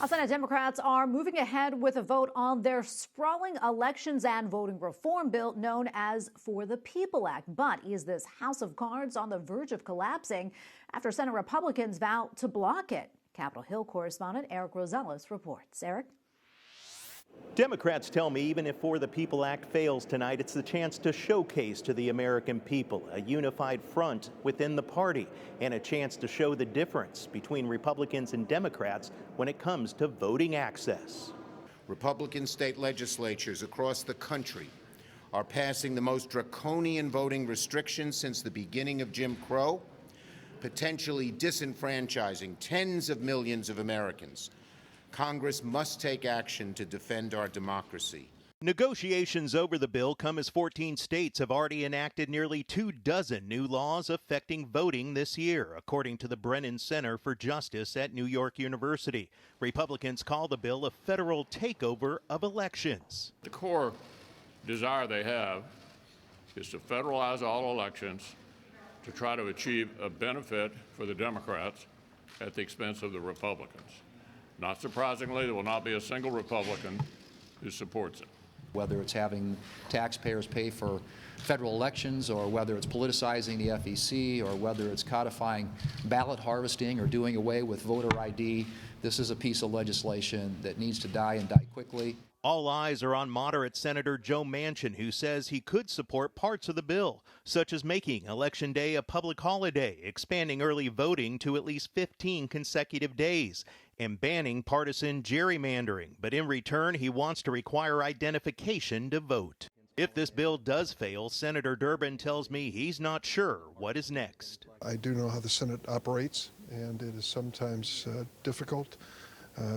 Senate Democrats are moving ahead with a vote on their sprawling elections and voting reform bill known as For the People Act. But is this house of cards on the verge of collapsing after Senate Republicans vow to block it? Capitol Hill correspondent Erik Rosales reports. Erik? Democrats tell me even if For the People Act fails tonight, it's the chance to showcase to the American people a unified front within the party and a chance to show the difference between Republicans and Democrats when it comes to voting access. Republican state legislatures across the country are passing the most draconian voting restrictions since the beginning of Jim Crow, potentially disenfranchising tens of millions of Americans. Congress must take action to defend our democracy. Negotiations over the bill come as 14 states have already enacted nearly 24 new laws affecting voting this year, according to the Brennan Center for Justice at New York University. Republicans call the bill a federal takeover of elections. The core desire they have is to federalize all elections to try to achieve a benefit for the Democrats at the expense of the Republicans. Not surprisingly, there will not be a single Republican who supports it. Whether it's having taxpayers pay for federal elections, or whether it's politicizing the FEC, or whether it's codifying ballot harvesting or doing away with voter ID, this is a piece of legislation that needs to die and die quickly. All eyes are on moderate Senator Joe Manchin, who says he could support parts of the bill, such as making Election Day a public holiday, expanding early voting to at least 15 consecutive days, and banning partisan gerrymandering. But in return, he wants to require identification to vote. If this bill does fail, Senator Durbin tells me he's not sure what is next. I do know how the Senate operates, and it is sometimes difficult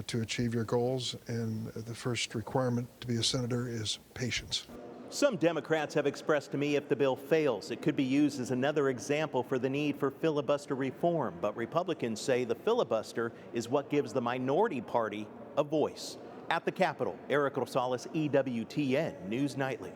to achieve your goals, and the first requirement to be a senator is patience. Some Democrats have expressed to me if the bill fails, it could be used as another example for the need for filibuster reform. But Republicans say the filibuster is what gives the minority party a voice. At the Capitol, Erik Rosales, EWTN News Nightly.